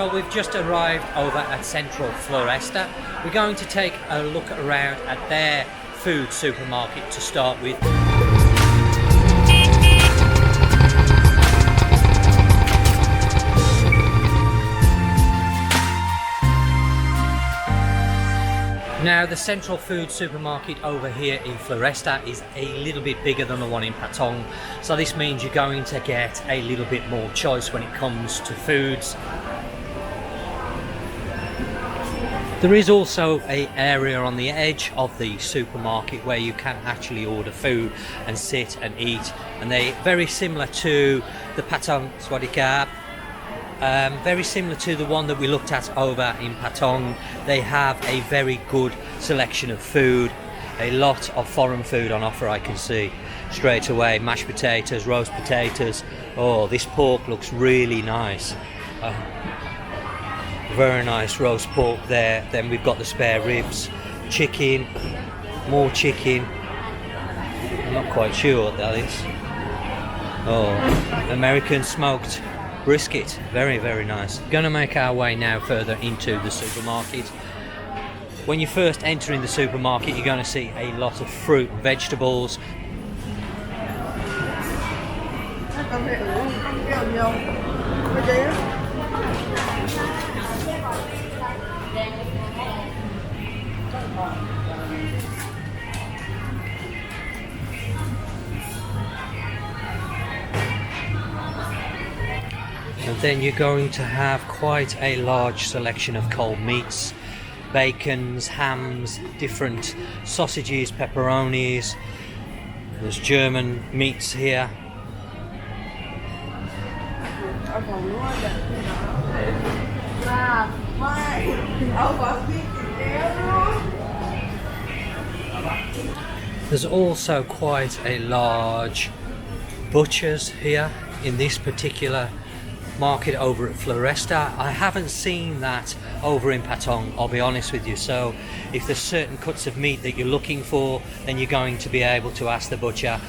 Well, we've just arrived over at Central Floresta. We're going to take a look around at their food supermarket to start with. Now, the Central Food Supermarket over here in Floresta is a little bit bigger than the one in Patong, so this means you're going to get a little bit more choice when it comes to foods. There is also an area on the edge of the supermarket where you can actually order food and sit and eat, and they're very similar to the Patong Swadikap. Very similar to the one that we looked at over in Patong. They have a very good selection of food, a lot of foreign food on offer. I can see straight away mashed potatoes, roast potatoes. Oh, this pork looks really nice. Very nice roast pork there. Then we've got the spare ribs, chicken, more chicken. I'm not quite sure what that is. Oh, American smoked brisket, very, very nice. Gonna make our way now further into the supermarket. When you first enter in the supermarket, you're going to see a lot of fruit and vegetables. And then you're going to have quite a large selection of cold meats, bacons, hams, different sausages, pepperonis. There's German meats here. There's also quite a large butcher's here in this particular market over at Floresta. I haven't seen that over in Patong, I'll be honest with you. So if there's certain cuts of meat that you're looking for, then you're going to be able to ask the butcher.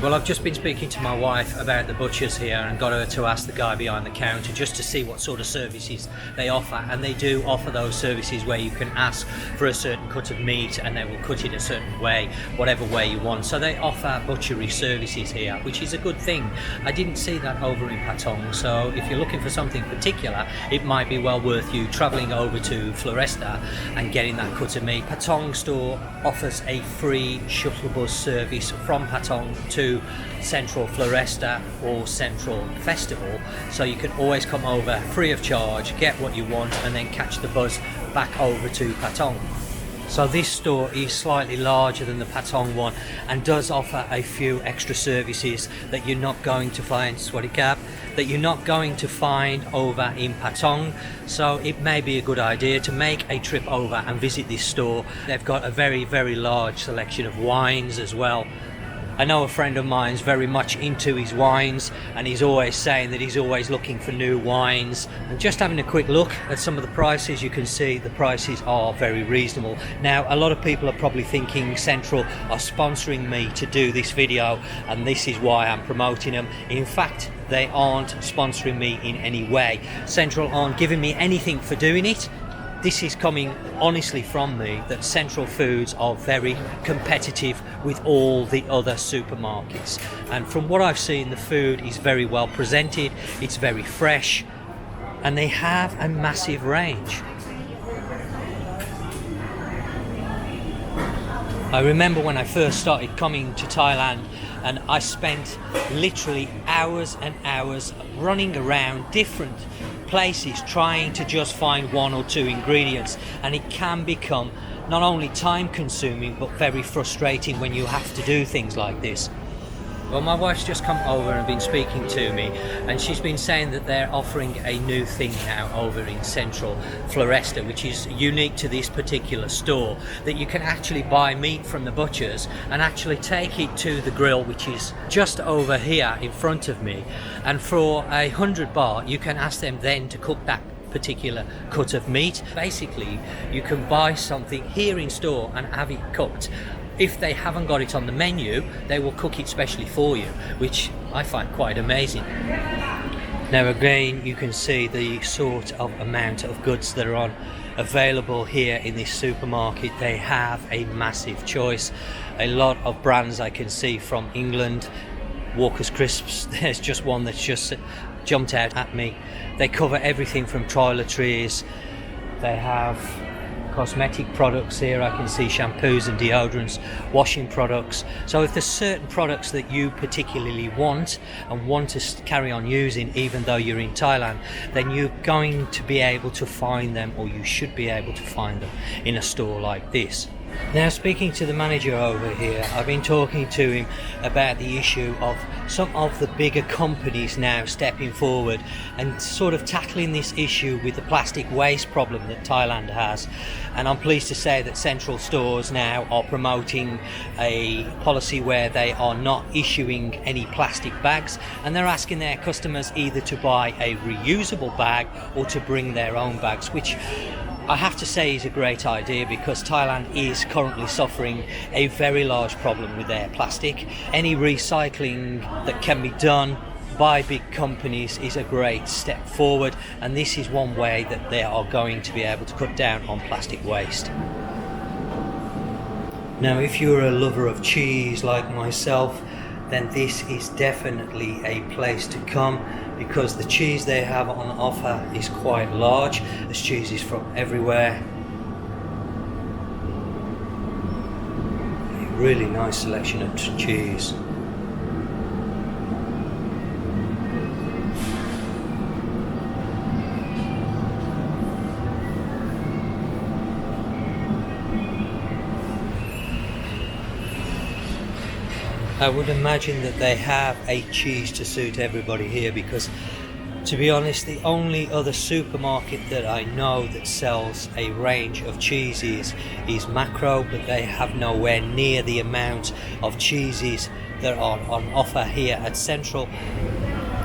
Well, I've just been speaking to my wife about the butchers here and got her to ask the guy behind the counter just to see what sort of services they offer, and they do offer those services where you can ask for a certain cut of meat and they will cut it a certain way, whatever way you want. So they offer butchery services here, which is a good thing. I didn't see that over in Patong, so if you're looking for something particular, it might be well worth you travelling over to Floresta and getting that cut of meat. Patong store offers a free shuttle bus service from Patong to Central Floresta or Central Festival, so you can always come over free of charge, get what you want, and then catch the bus back over to Patong. So this store is slightly larger than the Patong one and does offer a few extra services that you're not going to find that you're not going to find over in Patong. So it may be a good idea to make a trip over and visit this store. They've got a very, very large selection of wines as well. I know a friend of mine's very much into his wines, and he's always saying that he's always looking for new wines. And just having a quick look at some of the prices, you can see the prices are very reasonable. Now, a lot of people are probably thinking Central are sponsoring me to do this video, and this is why I'm promoting them. In fact, they aren't sponsoring me in any way. Central aren't giving me anything for doing it. This is coming honestly from me, that Central Foods are very competitive with all the other supermarkets. And from what I've seen, the food is very well presented, it's very fresh, and they have a massive range. I remember when I first started coming to Thailand, and I spent literally hours and hours running around different places trying to just find one or two ingredients, and it can become not only time consuming but very frustrating when you have to do things like this. Well, my wife's just come over and been speaking to me, and she's been saying that they're offering a new thing now over in Central Floresta, which is unique to this particular store, that you can actually buy meat from the butchers and actually take it to the grill, which is just over here in front of me, and for 100 baht you can ask them then to cook that particular cut of meat. Basically, you can buy something here in store and have it cooked if they haven't got it on the menu, they will cook it specially for you, which I find quite amazing. Now again, you can see the sort of amount of goods that are available here in this supermarket. They have a massive choice. A lot of brands I can see from England. Walker's Crisps, there's just one that's just jumped out at me. They cover everything from toiletries. They have cosmetic products here. I can see shampoos and deodorants, washing products. So if there's certain products that you particularly want and want to carry on using even though you're in Thailand, then you're going to be able to find them, or you should be able to find them in a store like this. Now, speaking to the manager over here, I've been talking to him about the issue of some of the bigger companies now stepping forward and sort of tackling this issue with the plastic waste problem that Thailand has. And I'm pleased to say that Central stores now are promoting a policy where they are not issuing any plastic bags, and they're asking their customers either to buy a reusable bag or to bring their own bags, which I have to say is a great idea, because Thailand is currently suffering a very large problem with their plastic. Any recycling that can be done by big companies is a great step forward, and this is one way that they are going to be able to cut down on plastic waste. Now, if you're a lover of cheese like myself, then this is definitely a place to come, because the cheese they have on offer is quite large. There's cheeses from everywhere. A really nice selection of cheese. I would imagine that they have a cheese to suit everybody here, because to be honest, the only other supermarket that I know that sells a range of cheeses is Macro, but they have nowhere near the amount of cheeses that are on offer here at Central.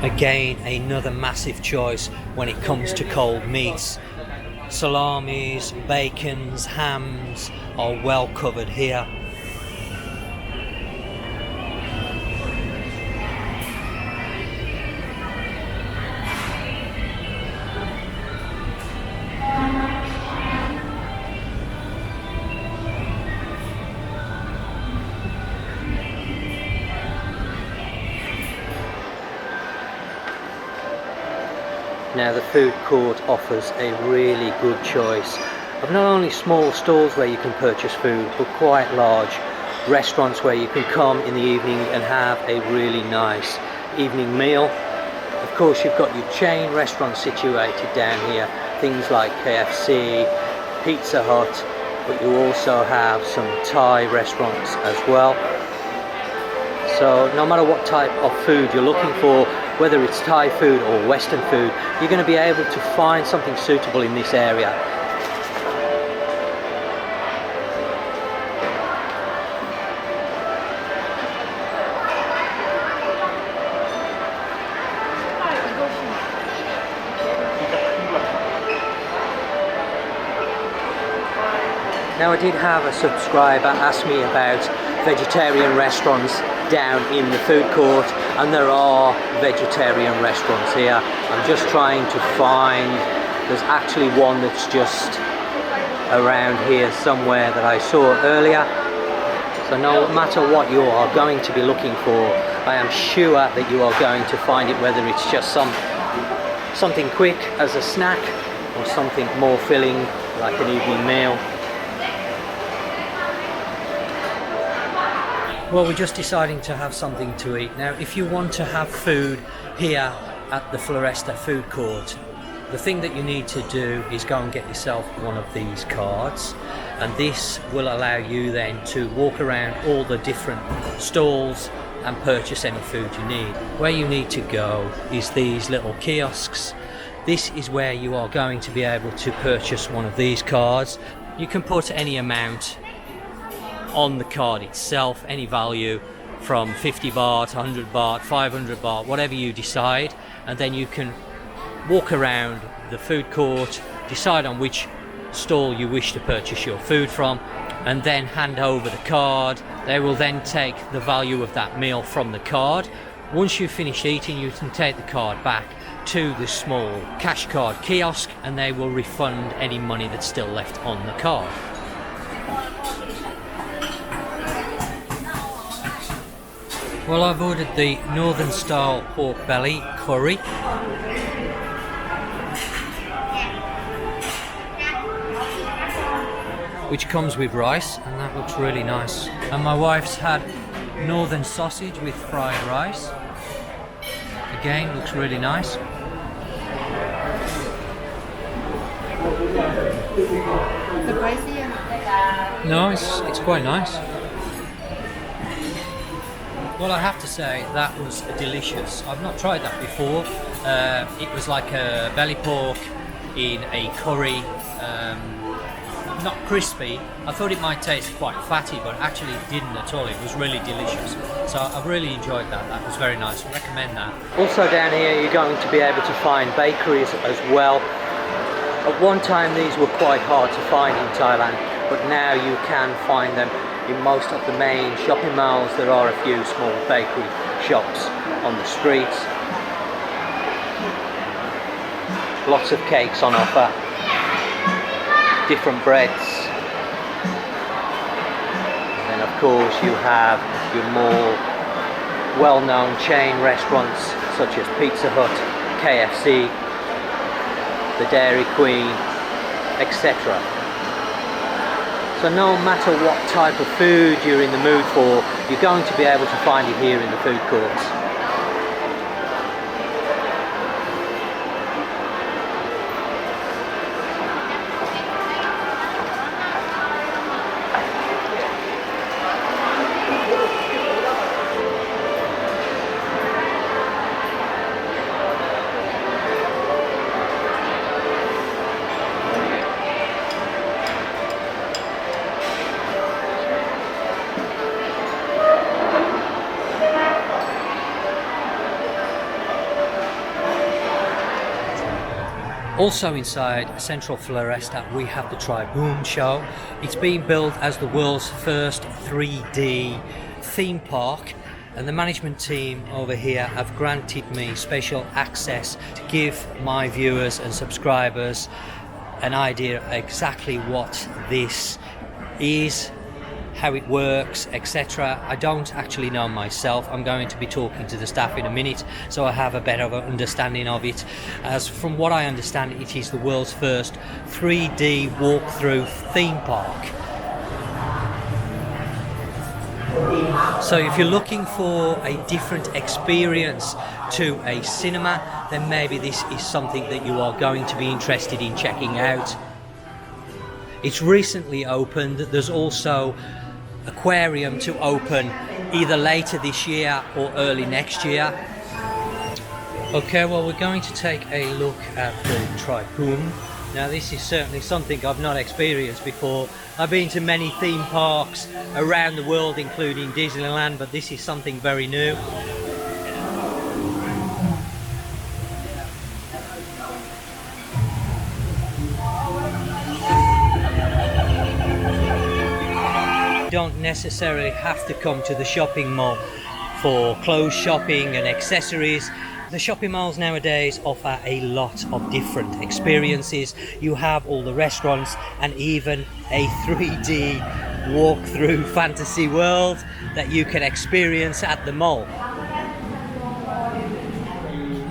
Again, another massive choice when it comes to cold meats. Salamis, bacons, hams are well covered here. Now, the food court offers a really good choice of not only small stalls where you can purchase food, but quite large restaurants where you can come in the evening and have a really nice evening meal. Of course, you've got your chain restaurants situated down here, things like KFC, Pizza Hut, but you also have some Thai restaurants as well. So no matter what type of food you're looking for, whether it's Thai food or Western food, you're going to be able to find something suitable in this area. Now, I did have a subscriber ask me about vegetarian restaurants down in the food court, and there are vegetarian restaurants here. I'm just trying to find, there's actually one that's just around here somewhere that I saw earlier. So no matter what you are going to be looking for, I am sure that you are going to find it, whether it's just something quick as a snack or something more filling like an evening meal. Well, we're just deciding to have something to eat. Now, if you want to have food here at the Floresta food court, the thing that you need to do is go and get yourself one of these cards, and this will allow you then to walk around all the different stalls and purchase any food you need. Where you need to go is these little kiosks. This is where you are going to be able to purchase one of these cards. You can put any amount on the card itself, any value from 50 baht, 100 baht, 500 baht, whatever you decide, and then you can walk around the food court, decide on which stall you wish to purchase your food from, and then hand over the card. They will then take the value of that meal from the card. Once you've finished eating, you can take the card back to the small cash card kiosk and they will refund any money that's still left on the card. Well, I've ordered the Northern Style Pork Belly Curry. Which comes with rice, and that looks really nice. And my wife's had Northern Sausage with fried rice. Again, looks really nice. The pricey? No, it's quite nice. Well, I have to say that was delicious. I've not tried that before. It was like a belly pork in a curry, not crispy. I thought it might taste quite fatty, but actually it didn't at all. It was really delicious. So I've really enjoyed that. That was very nice. I recommend that. Also down here you're going to be able to find bakeries as well. At one time these were quite hard to find in Thailand, but now you can find them in most of the main shopping malls. There are a few small bakery shops on the streets. Lots of cakes on offer, different breads, and then of course you have your more well-known chain restaurants such as Pizza Hut, KFC, the Dairy Queen, etc. So no matter what type of food you're in the mood for, you're going to be able to find it here in the food courts. Also inside Central Floresta we have the Triboom show. It's being built as the world's first 3D theme park, and the management team over here have granted me special access to give my viewers and subscribers an idea exactly what this is, how it works, etc. I don't actually know myself. I'm going to be talking to the staff in a minute, so I have a better understanding of it. As from what I understand, it is the world's first 3D walkthrough theme park. So if you're looking for a different experience to a cinema, then maybe this is something that you are going to be interested in checking out. It's recently opened. There's also Aquarium to open either later this year or early next year. Okay, well we're going to take a look at the Triboom. Now this is certainly something I've not experienced before. I've been to many theme parks around the world including Disneyland, but this is something very new. Don't necessarily have to come to the shopping mall for clothes shopping and accessories. The shopping malls nowadays offer a lot of different experiences. You have all the restaurants and even a 3D walk-through fantasy world that you can experience at the mall.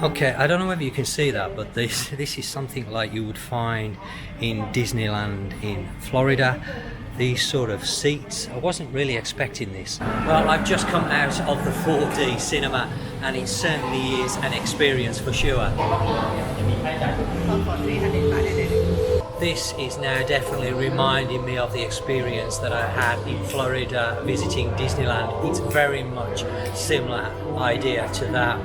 Okay, I don't know whether you can see that, but this is something like you would find in Disneyland in Florida. These sort of seats. I wasn't really expecting this. Well, I've just come out of the 4D cinema and it certainly is an experience for sure. This is now definitely reminding me of the experience that I had in Florida visiting Disneyland. It's very much similar idea to that.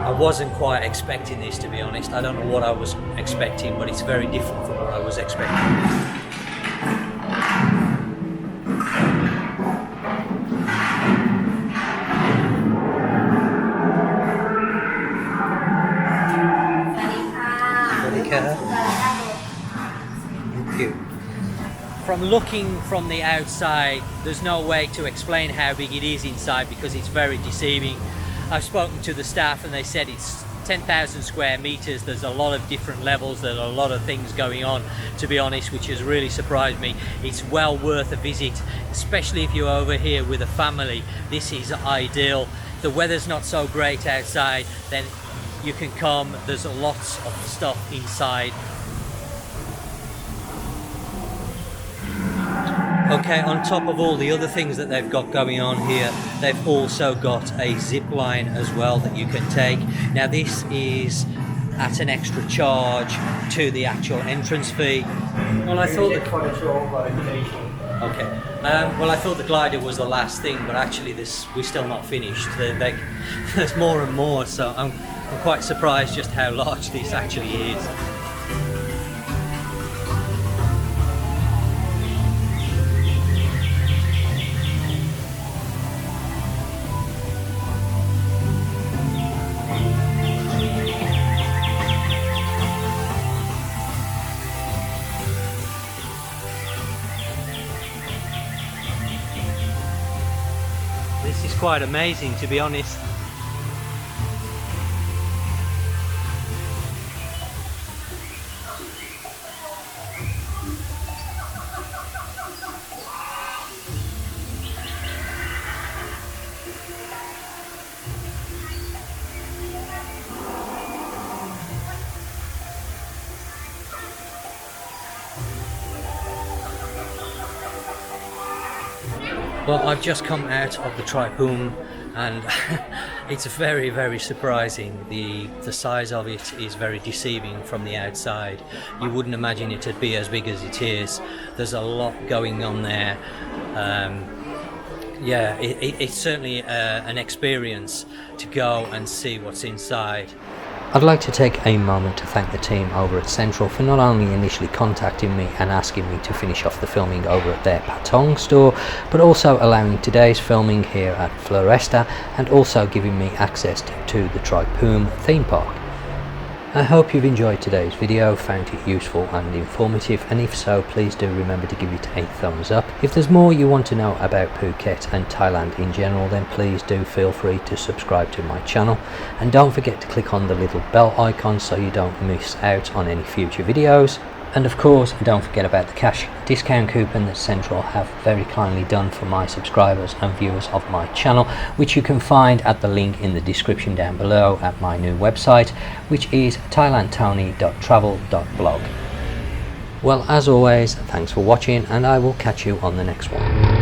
I wasn't quite expecting this, to be honest. I don't know what I was expecting, but it's very different from what I was expecting. from looking from the outside, there's no way to explain how big it is inside because it's very deceiving. I've spoken to the staff and they said it's 10,000 square meters. There's a lot of different levels, there's a lot of things going on, to be honest, which has really surprised me. It's well worth a visit, especially if you're over here with a family. This is ideal. The weather's not so great outside, then you can come. There's lots of stuff inside. Okay, on top of all the other things that they've got going on here, they've also got a zip line as well that you can take. Now this is at an extra charge to the actual entrance fee. Well, I thought well, I thought the glider was the last thing, but actually we're still not finished. There's more and more, so I'm quite surprised just how large this actually is. This is quite amazing, to be honest. Well, I've just come out of the Triboom and it's very, very surprising. The size of it is very deceiving from the outside. You wouldn't imagine it to be as big as it is. There's a lot going on there. Yeah, it's certainly an experience to go and see what's inside. I'd like to take a moment to thank the team over at Central for not only initially contacting me and asking me to finish off the filming over at their Patong store, but also allowing today's filming here at Floresta and also giving me access to the TRIBHUM theme park. I hope you've enjoyed today's video, found it useful and informative, and if so, please do remember to give it a thumbs up. If there's more you want to know about Phuket and Thailand in general, then please do feel free to subscribe to my channel, and don't forget to click on the little bell icon so you don't miss out on any future videos. And of course, don't forget about the cash discount coupon that Central have very kindly done for my subscribers and viewers of my channel, which you can find at the link in the description down below at my new website, which is thailandtony.travel.blog. Well, as always, thanks for watching, and I will catch you on the next one.